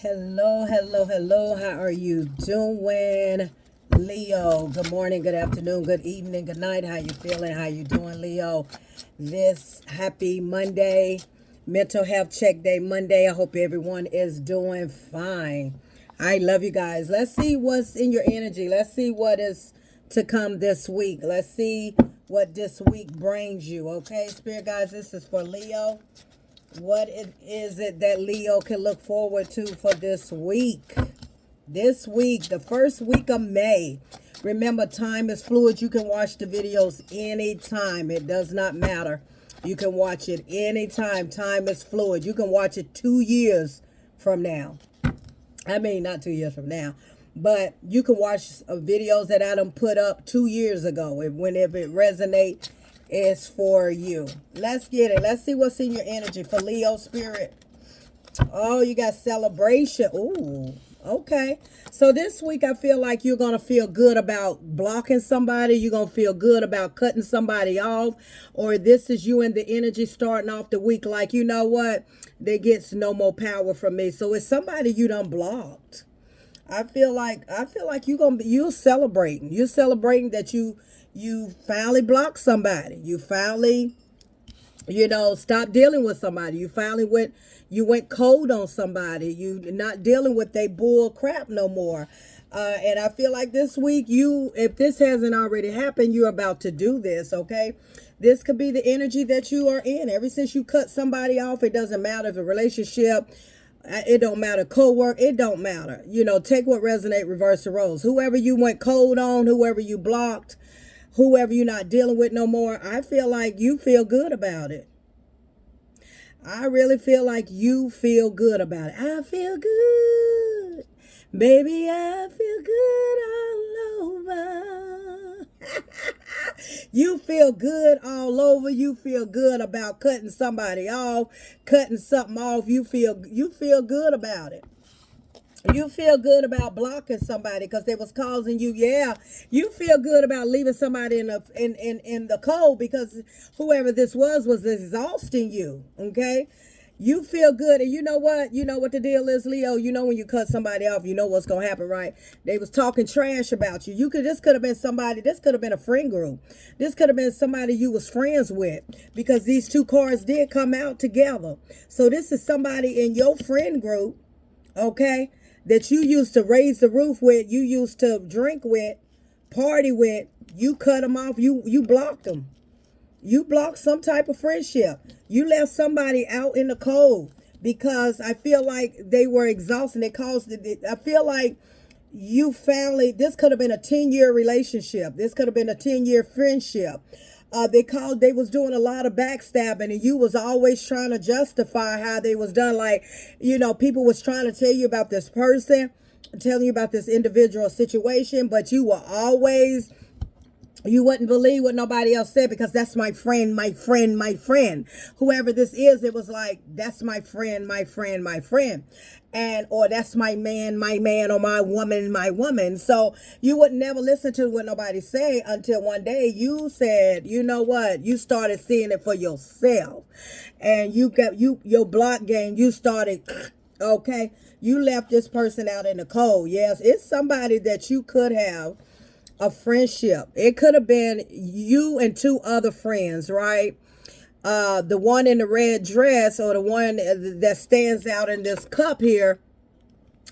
Hello, hello, hello. How are you doing, Leo? Good morning, good afternoon, good evening, good night. How you feeling? How you doing, Leo? This happy Monday, mental health check day Monday. I hope everyone is doing fine. I love you guys. Let's see what's in your energy. Let's see what is to come this week. Let's see what this week brings you. Okay, Spirit guys, this is for Leo. What is it that Leo can look forward to for this week? This week, the first week of May. Remember, time is fluid. You can watch the videos anytime. It does not matter. You can watch it anytime. Time is fluid. You can watch it 2 years from now. I mean, not 2 years from now. But you can watch videos that I done put up 2 years ago. Whenever it resonates, is for you. Let's get it. Let's see what's in your energy for Leo spirit. Oh, you got celebration. Ooh, okay. So this week I feel like you're going to feel good about blocking somebody. You're going to feel good about cutting somebody off. Or this is you in the energy starting off the week like, you know what? They gets no more power from me. So it's somebody you done blocked. I feel like you're celebrating. You're celebrating that you finally blocked somebody. You finally, stop dealing with somebody. You went cold on somebody. You not dealing with they bull crap no more. And I feel like this week if this hasn't already happened, you're about to do this, okay? This could be the energy that you are in. Ever since you cut somebody off, it doesn't matter if a relationship, it don't matter, co-work, it don't matter. Take what resonate, reverse the roles. Whoever you went cold on, whoever you blocked, whoever you're not dealing with no more, I feel like you feel good about it. I really feel like you feel good about it. I feel good. Baby, I feel good all over. You feel good all over. You feel good about cutting somebody off, cutting something off. You feel good about it. You feel good about blocking somebody because they was causing you. Yeah, you feel good about leaving somebody in the cold because whoever this was exhausting you. Okay, you feel good, and you know what? You know what the deal is, Leo. You know when you cut somebody off, you know what's gonna happen, right? They was talking trash about you. This could have been somebody. This could have been a friend group. This could have been somebody you was friends with because these two cards did come out together. So this is somebody in your friend group, okay, that you used to raise the roof with, you used to drink with, party with. You cut them off. You blocked them. You blocked some type of friendship. You left somebody out in the cold because I feel like they were exhausted. They caused it. I feel like this could have been a 10-year relationship. This could have been a 10-year friendship. They was doing a lot of backstabbing, and you was always trying to justify how they was done. Like, people was trying to tell you about this person, telling you about this individual situation, but you wouldn't believe what nobody else said because that's my friend, my friend, my friend. Whoever this is, it was like, that's my friend, my friend, my friend. Or that's my man, or my woman, my woman. So you would never listen to what nobody say until one day you said, you know what? You started seeing it for yourself. And your block game, you started, okay? You left this person out in the cold. Yes, it's somebody that you could have a friendship. It could have been you and two other friends, right? The one in the red dress or the one that stands out in this cup here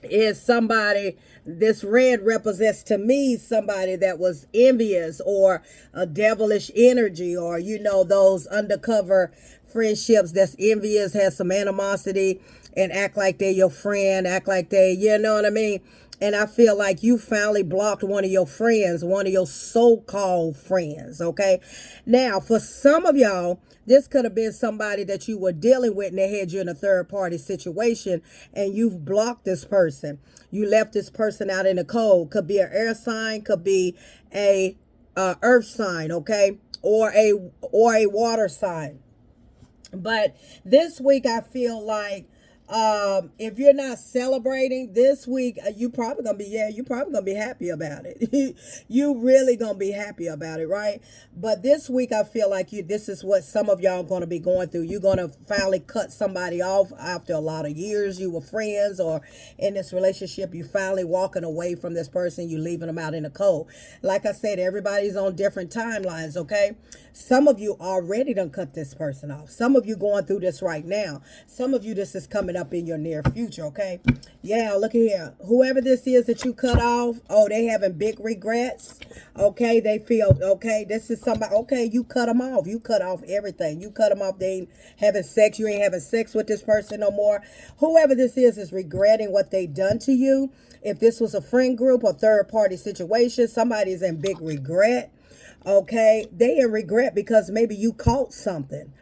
is somebody. This red represents to me somebody that was envious or a devilish energy, or those undercover friendships that's envious, has some animosity, and act like they're your friend, act like you know what I mean. And I feel like you finally blocked one of your friends, one of your so-called friends, okay? Now, for some of y'all, this could have been somebody that you were dealing with and they had you in a third-party situation, and you've blocked this person. You left this person out in the cold. Could be an air sign, could be a earth sign, okay? Or a water sign. But this week, I feel like If you're not celebrating this week, you probably gonna be happy about it. You really gonna be happy about it, right? But this week, I feel like this is what some of y'all gonna be going through. You're gonna finally cut somebody off after a lot of years. You were friends, or in this relationship, you finally walking away from this person. You leaving them out in the cold. Like I said, everybody's on different timelines. Okay, some of you already done cut this person off. Some of you going through this right now. Some of you, this is coming up in your near future. Okay, yeah, look at here. Whoever this is that you cut off, oh, they having big regrets. Okay, they feel, okay, this is somebody, okay, you cut them off. You cut off everything. You cut them off. They ain't having sex. You ain't having sex with this person no more. Whoever this is regretting what they done to you. If this was a friend group or third party situation, somebody's in big regret. Okay, they in regret because maybe you caught something.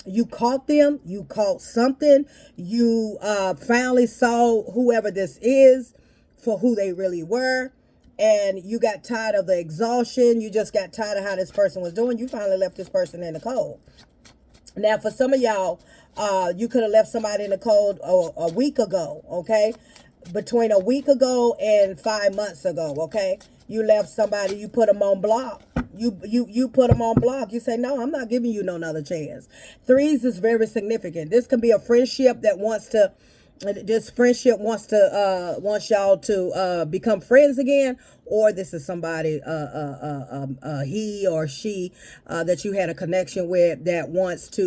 You caught them, you caught something, you finally saw whoever this is for who they really were, and you got tired of the exhaustion. You just got tired of how this person was doing. You finally left this person in the cold. Now, for some of y'all, you could have left somebody in the cold a week ago, okay? Between a week ago and 5 months ago, okay? You left somebody, you put them on block. You put them on block. You say, no, I'm not giving you no another chance. Threes is very significant. This can be a friendship that wants to, this friendship wants y'all to become friends again, or this is somebody, he or she that you had a connection with that wants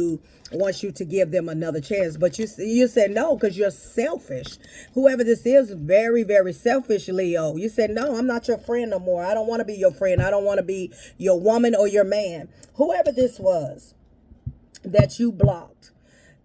you to give them another chance. But you said no because you're selfish. Whoever this is, very, very selfish, Leo. You said, no, I'm not your friend no more. I don't want to be your friend. I don't want to be your woman or your man. Whoever this was that you blocked,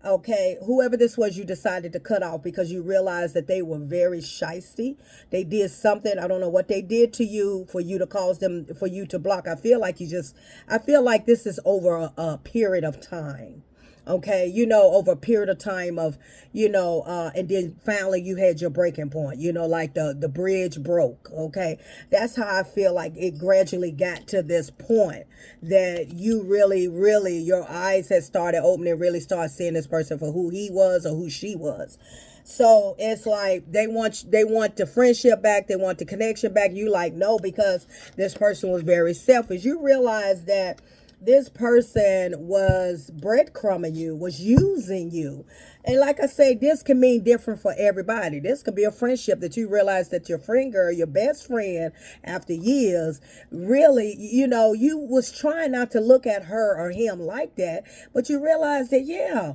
okay, whoever this was, you decided to cut off because you realized that they were very shisty. They did something. I don't know what they did to you for you to cause them, for you to block. I feel like this is over a period of time. Okay, over a period of time of, and then finally you had your breaking point, like the bridge broke. Okay, that's how I feel like it gradually got to this point that you really, really, your eyes had started opening, really start seeing this person for who he was or who she was. So it's like they want the friendship back, they want the connection back. You like, no, because this person was very selfish. You realize that this person was breadcrumbing you, was using you. And like I say, this can mean different for everybody. This could be a friendship that you realize that your friend girl, your best friend, after years, really, you was trying not to look at her or him like that, but you realize that, yeah,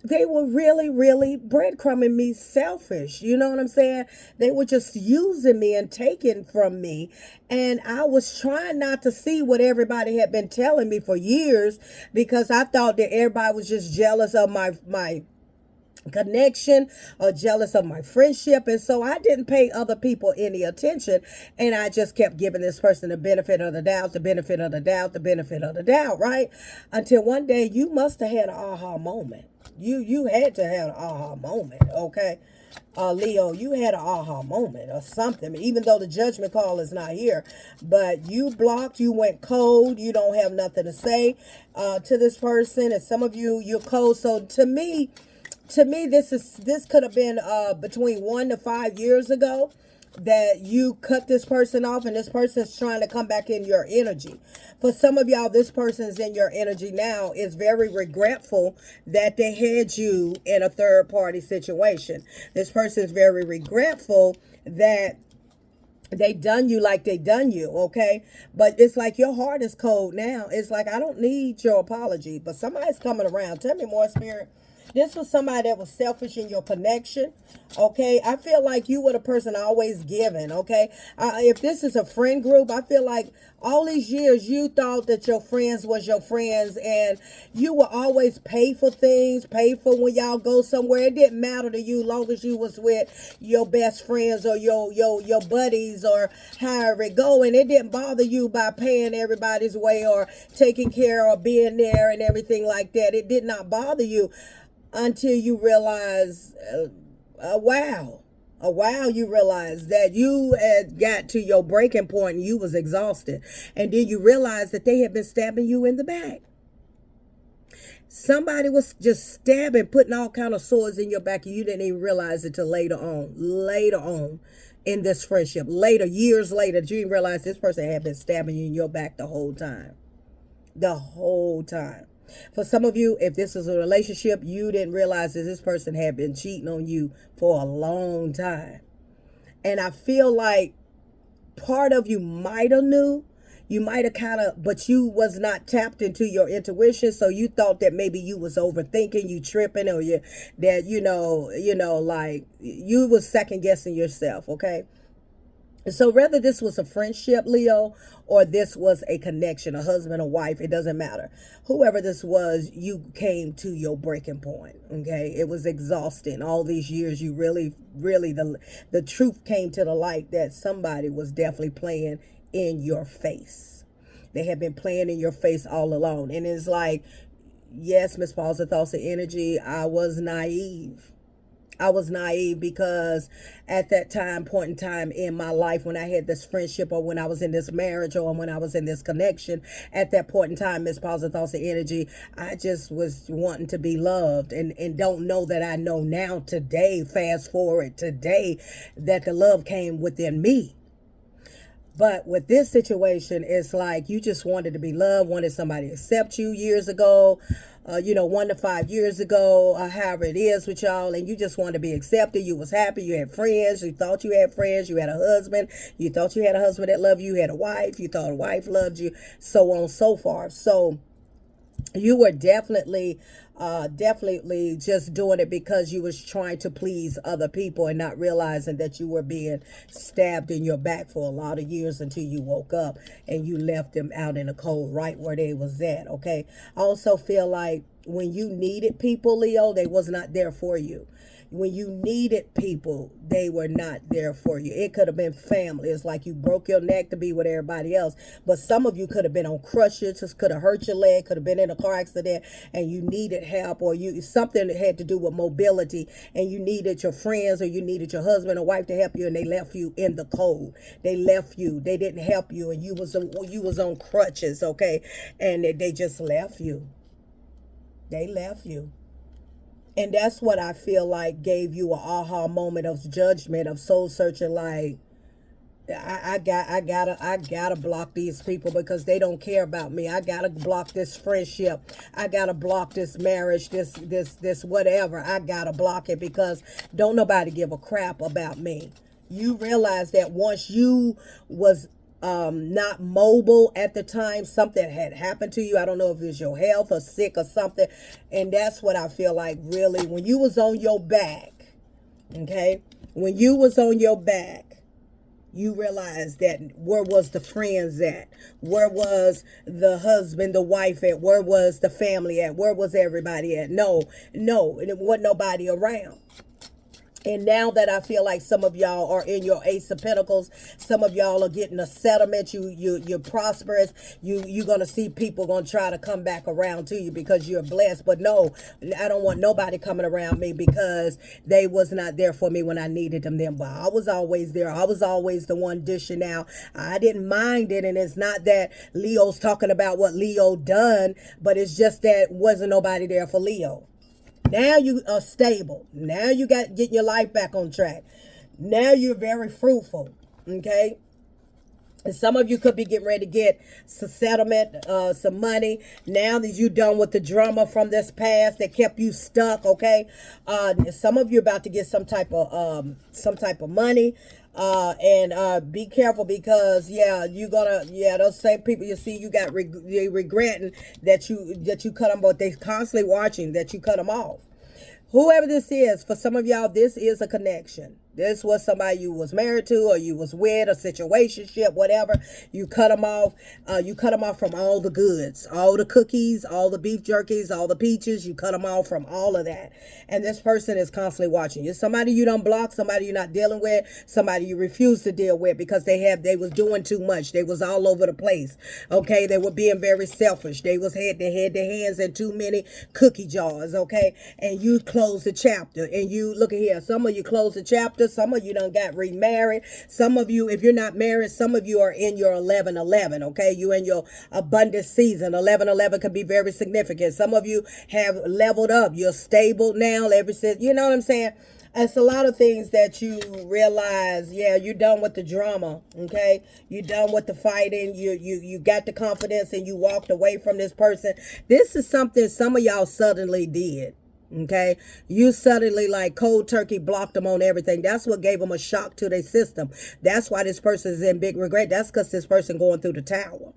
they were really, really breadcrumbing me, selfish. You know what I'm saying? They were just using me and taking from me. And I was trying not to see what everybody had been telling me for years because I thought that everybody was just jealous of my connection or jealous of my friendship, and so I didn't pay other people any attention, and I just kept giving this person the benefit of the doubt, the benefit of the doubt, the benefit of the doubt, right? Until one day you must have had an aha moment. You had to have an aha moment, okay? Leo, you had an aha moment or something, even though the judgment call is not here, but you blocked, you went cold, you don't have nothing to say to this person, and some of you're cold. So to me, this could have been between 1 to 5 years ago that you cut this person off, and this person's trying to come back in your energy. For some of y'all, this person's in your energy now, is very regretful that they had you in a third party situation. This person is very regretful that they done you like they done you, okay? But it's like your heart is cold now. It's like, I don't need your apology, but somebody's coming around. Tell me more, Spirit. This was somebody that was selfish in your connection, okay? I feel like you were the person always giving, okay? If this is a friend group, I feel like all these years you thought that your friends was your friends, and you will always pay for things, pay for when y'all go somewhere. It didn't matter to you long as you was with your best friends or your buddies or however it go, and it didn't bother you by paying everybody's way or taking care or being there and everything like that. It did not bother you until you realize, you realize that you had got to your breaking point and you was exhausted. And then you realize that they had been stabbing you in the back. Somebody was just stabbing, putting all kind of swords in your back, and you didn't even realize it till later on in this friendship. Later, years later, you didn't realize this person had been stabbing you in your back the whole time. The whole time. For some of you, if this is a relationship, you didn't realize that this person had been cheating on you for a long time. And I feel like part of you might have knew. You might have kind of, but you was not tapped into your intuition, so you thought that maybe you was overthinking, you tripping, or like you was second guessing yourself, okay? So whether this was a friendship, Leo, or this was a connection, a husband, a wife, it doesn't matter. Whoever this was, you came to your breaking point, okay? It was exhausting. All these years, you really, the truth came to the light that somebody was definitely playing in your face. They have been playing in your face all along. And it's like, yes, Miss Paul's thoughts of energy, I was naive. Because at that point in time in my life, when I had this friendship, or when I was in this marriage, or when I was in this connection, at that point in time, Miss Paul's thoughts of energy, I just was wanting to be loved, and don't know that I know now today, fast forward today, that the love came within me. But with this situation, it's like you just wanted to be loved, wanted somebody to accept you years ago, 1 to 5 years ago, however it is with y'all, and you just wanted to be accepted. You was happy. You had friends. You thought you had friends. You had a husband. You thought you had a husband that loved you. You had a wife. You thought a wife loved you, so on and so forth. So you were definitely just doing it because you was trying to please other people and not realizing that you were being stabbed in your back for a lot of years until you woke up and you left them out in the cold right where they was at, okay? I also feel like when you needed people, Leo, they was not there for you. When you needed people, they were not there for you. It could have been family. It's like you broke your neck to be with everybody else. But some of you could have been on crutches, just could have hurt your leg, could have been in a car accident, and you needed help, or something that had to do with mobility, and you needed your friends, or you needed your husband or wife to help you, and they left you in the cold. They left you. They didn't help you, and you was on crutches, okay? And they just left you. They left you. And that's what I feel like gave you an aha moment of judgment, of soul searching. Like, I gotta block these people because they don't care about me. I gotta block this friendship. I gotta block this marriage, this whatever. I gotta block it because don't nobody give a crap about me. You realize that once you was not mobile at the time, something had happened to you. I don't know if it was your health or sick or something. And that's what I feel like, really, when you was on your back, okay? When you was on your back, you realized that where was the friends at? Where was the husband, the wife at? Where was the family at? Where was everybody at? No, it wasn't nobody around. And now that I feel like some of y'all are in your Ace of Pentacles, some of y'all are getting a settlement, you're prosperous, you're going to see people going to try to come back around to you because you're blessed. But no, I don't want nobody coming around me because they was not there for me when I needed them then. But I was always there. I was always the one dishing out. I didn't mind it. And it's not that Leo's talking about what Leo done, but it's just that wasn't nobody there for Leo. Now you are stable. Now you getting your life back on track. Now you're very fruitful. Okay. And some of you could be getting ready to get some settlement, some money. Now that you're done with the drama from this past that kept you stuck. Okay. Some of you about to get some type of money. And be careful because those same people you see, you got they regretting that you cut them, but they constantly watching that you cut them off. Whoever this is, for some of y'all, this is a connection. This was somebody you was married to, or you was with, a situationship, whatever. You cut them off. You cut them off from all the goods, all the cookies, all the beef jerkies, all the peaches. You cut them off from all of that. And this person is constantly watching you. Somebody you don't block, somebody you're not dealing with, somebody you refuse to deal with because they was doing too much. They was all over the place. Okay, they were being very selfish. They had their hands in too many cookie jars. Okay, and you close the chapter. And you look at here. Some of you close the chapter. older. Some of you done got remarried. Some of you, if you're not married, some of you are in your 11-11, okay? You in your abundant season. 11-11 can be very significant. Some of you have leveled up. You're stable now ever since, you know what I'm saying? It's a lot of things that you realize, yeah, you're done with the drama, okay? You're done with the fighting. You got the confidence and you walked away from this person. This is something some of y'all suddenly did, okay? You suddenly, like, cold turkey blocked them on everything. That's what gave them a shock to their system. That's why this person is in big regret. That's because this person going through the tower.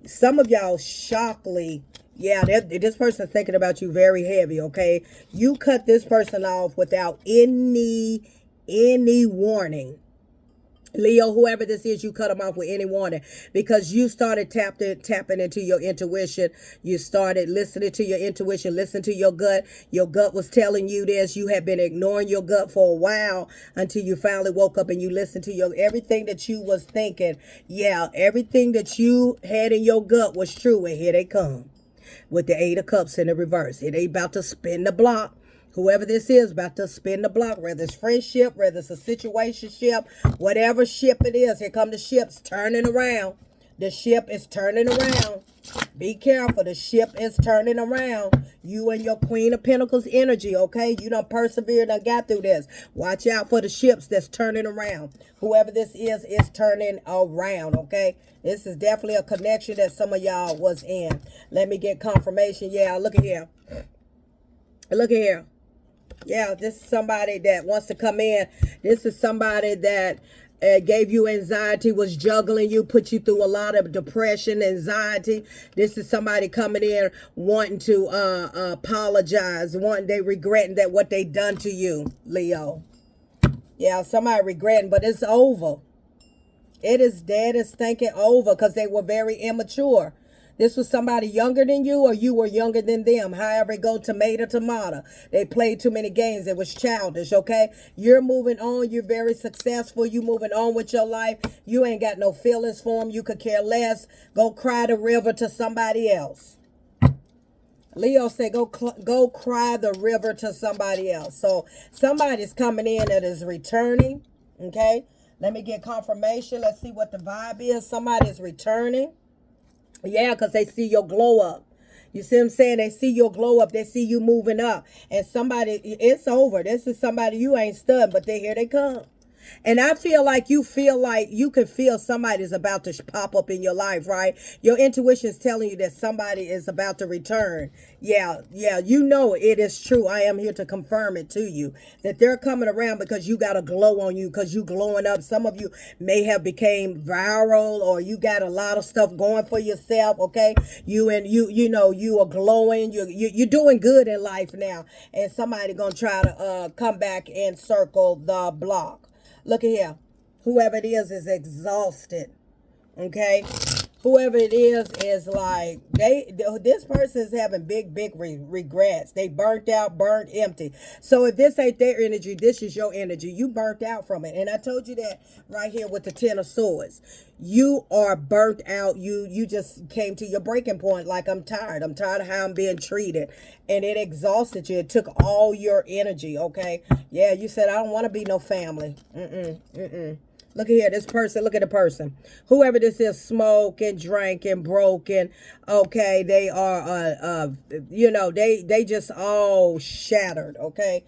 Some of y'all shockingly, yeah, this person thinking about you very heavy, okay? You cut this person off without any warning. Leo, whoever this is, you cut them off with any warning because you started tapping into your intuition. You started listening to your intuition, listen to your gut. Your gut was telling you this. You had been ignoring your gut for a while until you finally woke up and you listened to your everything that you was thinking. Yeah, everything that you had in your gut was true, and here they come with the 8 of Cups in the reverse. They about to spin the block. Whoever this is about to spin the block, whether it's friendship, whether it's a situationship, whatever ship it is. Here come the ships turning around. The ship is turning around. Be careful. The ship is turning around. You and your Queen of Pentacles energy, okay? You done persevered and got through this. Watch out for the ships that's turning around. Whoever this is turning around, okay? This is definitely a connection that some of y'all was in. Let me get confirmation. Yeah, look at here. Look at here. Yeah, this is somebody that wants to come in. This is somebody that gave you anxiety, was juggling you, put you through a lot of depression, anxiety. This is somebody coming in wanting to apologize, they regretting that what they done to you, Leo. Yeah, somebody regretting, but it's over. It is dead as thinking over because they were very immature. This was somebody younger than you or you were younger than them. However it go, tomato. They played too many games. It was childish, okay? You're moving on. You're very successful. You moving on with your life. You ain't got no feelings for them. You could care less. Go cry the river to somebody else. Leo said, go cry the river to somebody else. So somebody's coming in that is returning, okay? Let me get confirmation. Let's see what the vibe is. Somebody's returning. Yeah, because they see your glow up. You see what I'm saying? They see your glow up. They see you moving up. And somebody, it's over. This is somebody you ain't stunned, but here they come. And I feel like you can feel somebody's about to pop up in your life, right? Your intuition is telling you that somebody is about to return. Yeah, you know it is true. I am here to confirm it to you that they're coming around because you got a glow on you, because you glowing up. Some of you may have became viral or you got a lot of stuff going for yourself, okay? You are glowing. You're doing good in life now. And somebody going to try to come back and circle the block. Look at here. Whoever it is exhausted. Okay? Whoever it is like, this person is having big regrets. They burnt out, burnt empty. So if this ain't their energy, this is your energy. You burnt out from it. And I told you that right here with the 10 of Swords. You are burnt out. You just came to your breaking point. Like, I'm tired. I'm tired of how I'm being treated. And it exhausted you. It took all your energy, okay? Yeah, you said, I don't want to be no family. Look at here, this person, look at the person. Whoever this is, smoking, drinking, broken, okay, they are, they just all shattered, okay?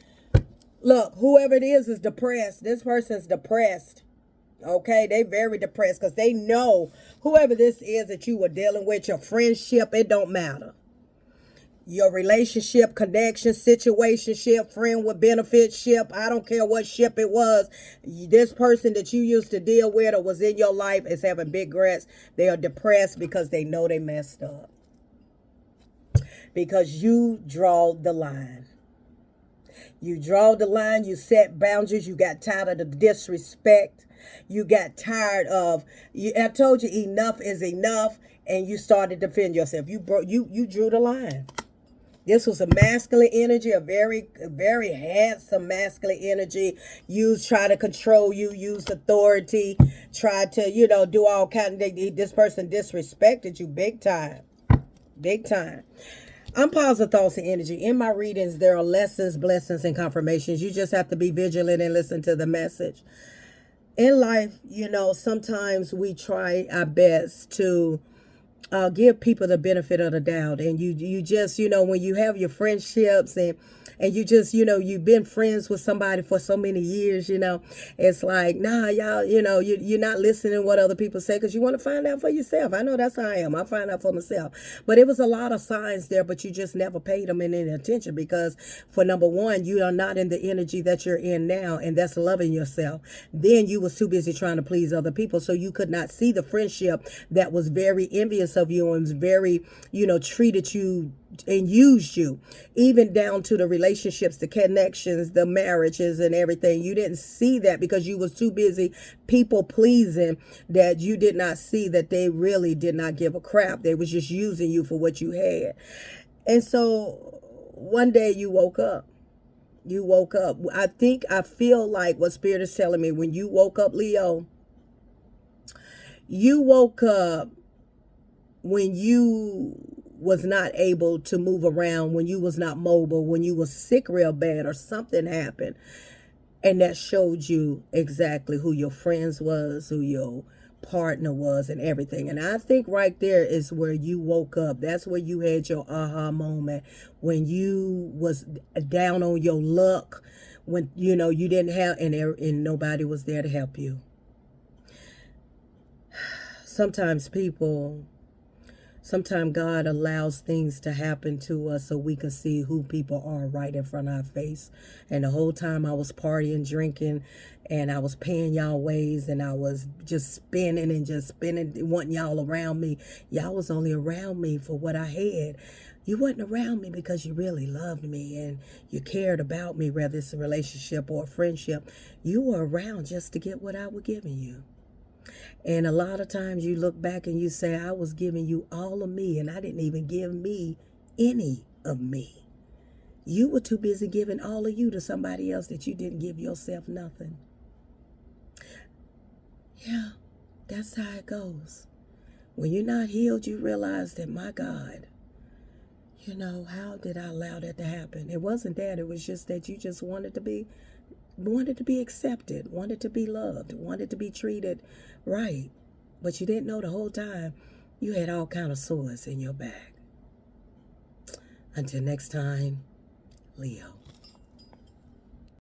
Look, whoever it is depressed. This person's depressed, okay? They very depressed because they know whoever this is that you were dealing with, your friendship, it don't matter. Your relationship, connection, situationship, friend with benefit ship, I don't care what ship it was. This person that you used to deal with or was in your life is having big regrets. They are depressed because they know they messed up. Because you draw the line. You draw the line, you set boundaries, you got tired of the disrespect. You got tired of, I told you enough is enough, and you started to defend yourself. You drew the line. This was a masculine energy, a very handsome masculine energy. Try to control you, used authority, tried to, do all kind of, this person disrespected you big time. Big time. I'm positive thoughts and energy. In my readings, there are lessons, blessings, and confirmations. You just have to be vigilant and listen to the message. In life, sometimes we try our best to give people the benefit of the doubt, and you just when you have your friendships and you just you've been friends with somebody for so many years, it's like, nah, y'all, you're not listening to what other people say because you want to find out for yourself. I know that's how I am. I find out for myself. But it was a lot of signs there, but you just never paid them any attention because, for number one, you are not in the energy that you're in now, and that's loving yourself. Then you was too busy trying to please other people, so you could not see the friendship that was very envious of you and was very, treated you and used you, even down to the relationships, the connections, the marriages, and everything. You didn't see that because you was too busy people pleasing, that you did not see that they really did not give a crap. They was just using you for what you had. And so one day you woke up. I feel like what Spirit is telling me, when you woke up, Leo, you woke up when you was not able to move around, when you was not mobile, when you was sick real bad or something happened. And that showed you exactly who your friends was, who your partner was, and everything. And I think right there is where you woke up. That's where you had your aha moment, when you was down on your luck, when you didn't have, and nobody was there to help you. Sometimes God allows things to happen to us so we can see who people are right in front of our face. And the whole time I was partying, drinking, and I was paying y'all ways, and I was just spending and just spending, wanting y'all around me. Y'all was only around me for what I had. You wasn't around me because you really loved me and you cared about me, whether it's a relationship or a friendship. You were around just to get what I was giving you. And a lot of times you look back and you say, I was giving you all of me, and I didn't even give me any of me. You were too busy giving all of you to somebody else that you didn't give yourself nothing. Yeah, that's how it goes. When you're not healed, you realize that, my God, how did I allow that to happen? It wasn't that. It was just that you just wanted to be accepted, wanted to be loved, wanted to be treated right. But you didn't know the whole time you had all kind of sores in your back. Until next time, Leo.